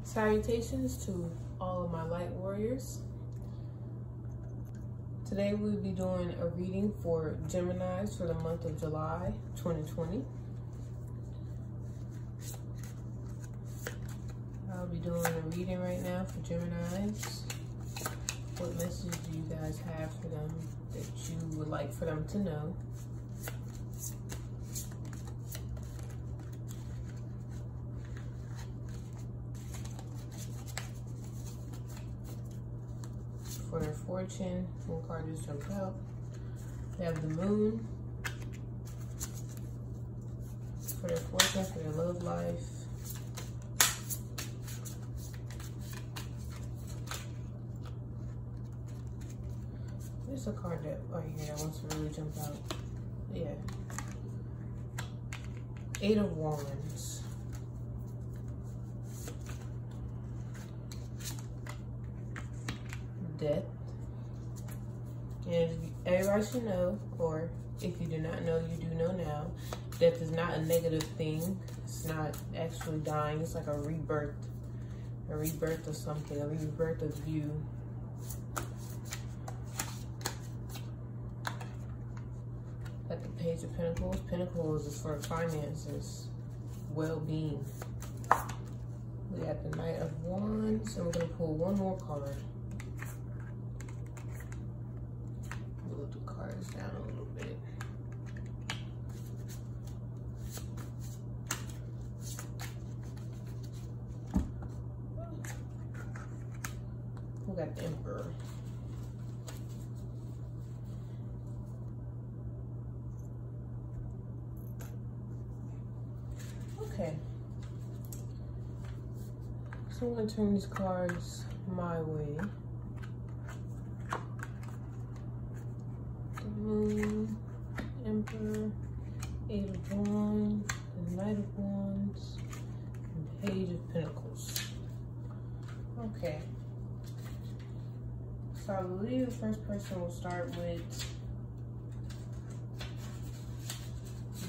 Salutations to all of my light warriors. Today we'll be doing a reading for Geminis for the month of July 2020. I'll be doing a reading right now for Geminis. What message do you guys have for them that you would like for them to know? For their fortune, one card just jumped out. They have the moon. For their fortune, for their love life. There's a card that right here that wants to really jump out. Yeah. 8 of Wands. Death. And everybody should know, or if you do not know, you do know now, death is not a negative thing. It's not actually dying. It's like a rebirth of something, a rebirth of you. Like the Page of Pentacles. Pentacles is for finances, well-being. We got the Knight of Wands, and we're going to pull one more card. Move the cards down a little bit. We got the Emperor. Okay. So I'm going to turn these cards my way. The Moon, Emperor, 8 of Wands, the Knight of Wands, and Page of Pentacles. Okay. So I believe the first person will start with,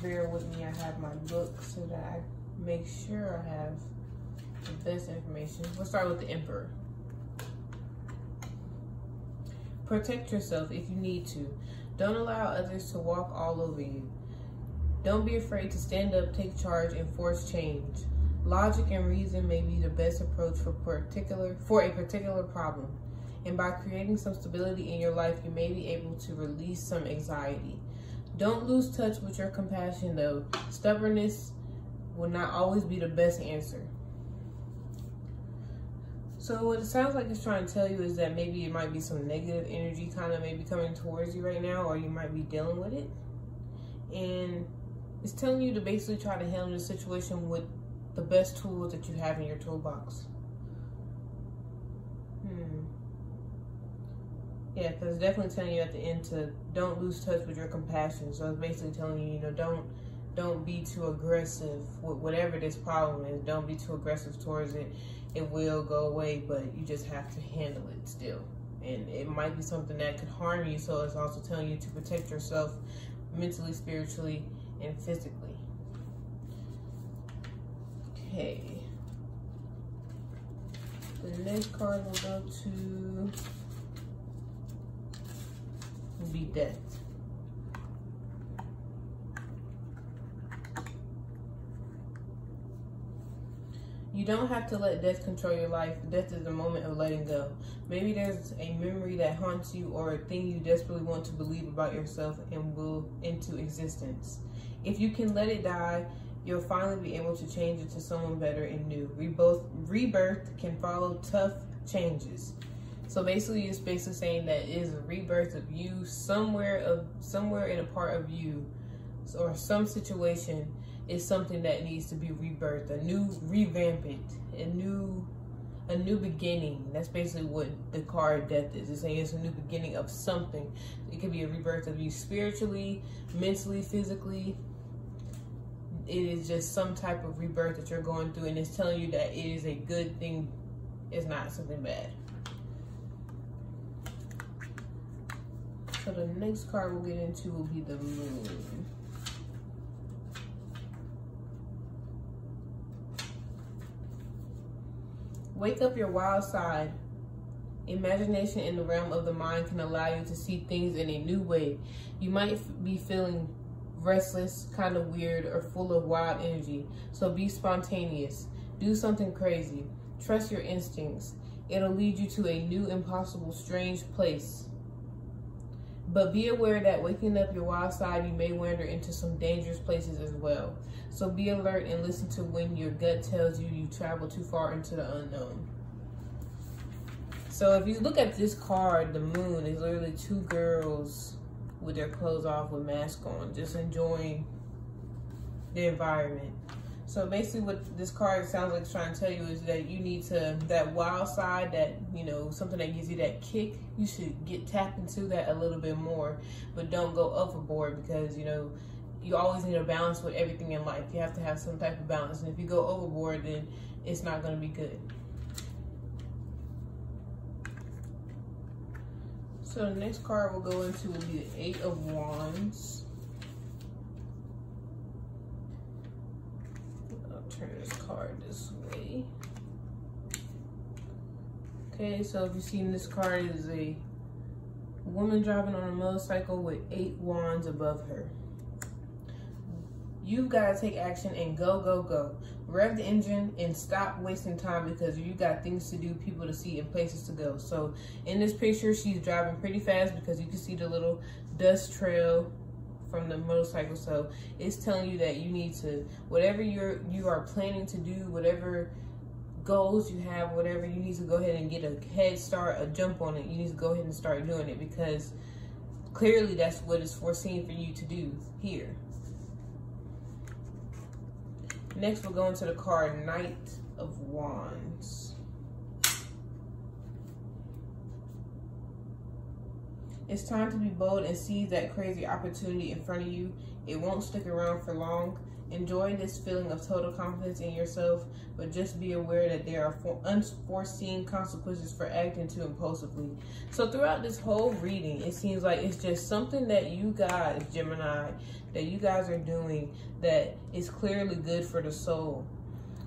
bear with me, I have my book so that I make sure I have the best information. We'll start with the Emperor. Protect yourself if you need to. Don't allow others to walk all over you. Don't be afraid to stand up, take charge, and force change. Logic and reason may be the best approach for a particular problem. And by creating some stability in your life, you may be able to release some anxiety. Don't lose touch with your compassion, though. Stubbornness will not always be the best answer. So what it sounds like it's trying to tell you is that maybe it might be some negative energy kind of maybe coming towards you right now, or you might be dealing with it. And it's telling you to basically try to handle the situation with the best tools that you have in your toolbox. Yeah, because it's definitely telling you at the end to don't lose touch with your compassion. So it's basically telling you, you know, don't be too aggressive with whatever this problem is. Don't be too aggressive towards it. It will go away, but you just have to handle it still. And it might be something that could harm you. So it's also telling you to protect yourself mentally, spiritually, and physically. Okay. The next card will go to be Death. You don't have to let death control your life. Death is a moment of letting go. Maybe there's a memory that haunts you, or a thing you desperately want to believe about yourself and will into existence. If you can let it die, you'll finally be able to change it to someone better and new. Rebirth can follow tough changes. So basically, it's basically saying that it is a rebirth of you somewhere in a part of you, or some situation is something that needs to be rebirthed, a new revamping, a new beginning. That's basically what the card Death is. It's saying it's a new beginning of something. It could be a rebirth of you spiritually, mentally, physically. It is just some type of rebirth that you're going through, and it's telling you that it is a good thing. It's not something bad. So the next card we'll get into will be the Moon. Wake up your wild side. Imagination in the realm of the mind can allow you to see things in a new way. You might be feeling restless, kind of weird, or full of wild energy. So be spontaneous. Do something crazy. Trust your instincts. It'll lead you to a new, impossible, strange place. But be aware that waking up your wild side, you may wander into some dangerous places as well. So be alert and listen to when your gut tells you travel too far into the unknown. So if you look at this card, the moon is literally two girls with their clothes off with masks on, just enjoying the environment. So basically what this card sounds like it's trying to tell you is that you need to, that wild side, that, you know, something that gives you that kick, you should get tapped into that a little bit more, but don't go overboard, because, you know, you always need a balance with everything in life. You have to have some type of balance, and if you go overboard, then it's not going to be good. So the next card we'll go into will be the 8 of Wands. Turn this card this way. Okay, so if you've seen this card, it is a woman driving on a motorcycle with 8 wands above her. You've got to take action and go, go, go. Rev the engine and stop wasting time, because you got things to do, people to see, and places to go. So in this picture, she's driving pretty fast because you can see the little dust trail from the motorcycle. So it's telling you that you need to, whatever you are planning to do, whatever goals you have, whatever, you need to go ahead and get a head start, a jump on it. You need to go ahead and start doing it, because clearly that's what is foreseen for you to do here. Next, we'll go into the card Knight of Wands. It's time to be bold and seize that crazy opportunity in front of you. It won't stick around for long. Enjoy this feeling of total confidence in yourself, but just be aware that there are unforeseen consequences for acting too impulsively. So throughout this whole reading, it seems like it's just something that you guys, Gemini, that you guys are doing that is clearly good for the soul.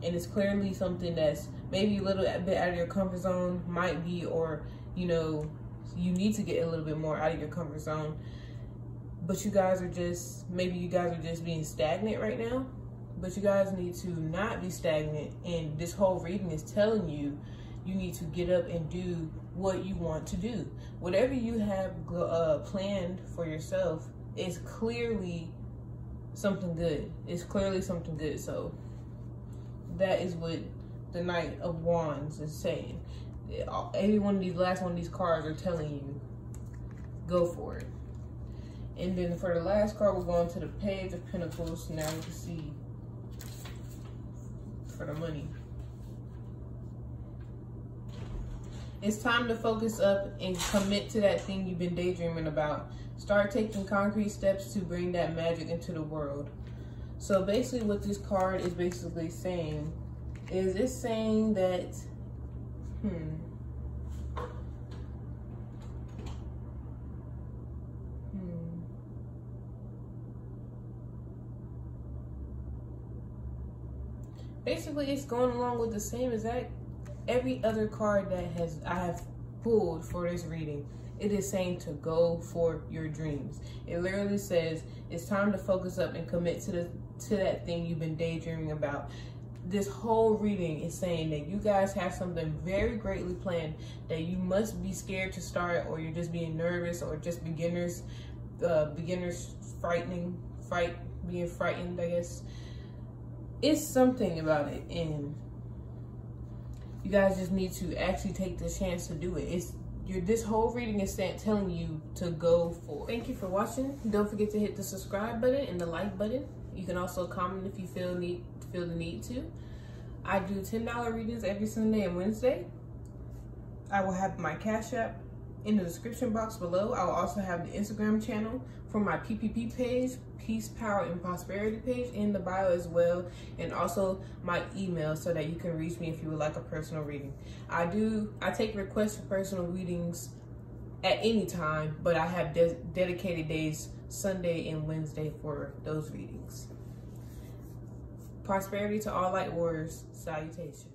And it's clearly something that's maybe a little bit out of your comfort zone, might be, or, you know, you need to get a little bit more out of your comfort zone. But you guys are just, maybe you guys are just being stagnant right now. But you guys need to not be stagnant. And this whole reading is telling you, you need to get up and do what you want to do. Whatever you have planned for yourself is clearly something good. It's clearly something good. So that is what the Knight of Wands is saying. Every one of these, last one of these cards are telling you, go for it. And then for the last card, we're going to the Page of Pentacles. Now we can see for the money. It's time to focus up and commit to that thing you've been daydreaming about. Start taking concrete steps to bring that magic into the world. So basically what this card is basically saying is it's saying that, basically it's going along with the same exact every other card that I have pulled for this reading. It is saying to go for your dreams. It literally says it's time to focus up and commit to that thing you've been daydreaming about. This whole reading is saying that you guys have something very greatly planned that you must be scared to start, or you're just being nervous, or just being frightened, I guess. It's something about it, and you guys just need to actually take the chance to do it. This whole reading is telling you to go for it. Thank you for watching. Don't forget to hit the subscribe button and the like button. You can also comment if you feel the need to. I do $10 readings every Sunday and Wednesday. I will have my Cash App in the description box below. I will also have the Instagram channel for my PPP page, Peace, Power, and Prosperity page, in the bio as well, and also my email so that you can reach me if you would like a personal reading. I take requests for personal readings at any time, but I have dedicated days, Sunday and Wednesday, for those readings. Prosperity to all light warriors. Salutations.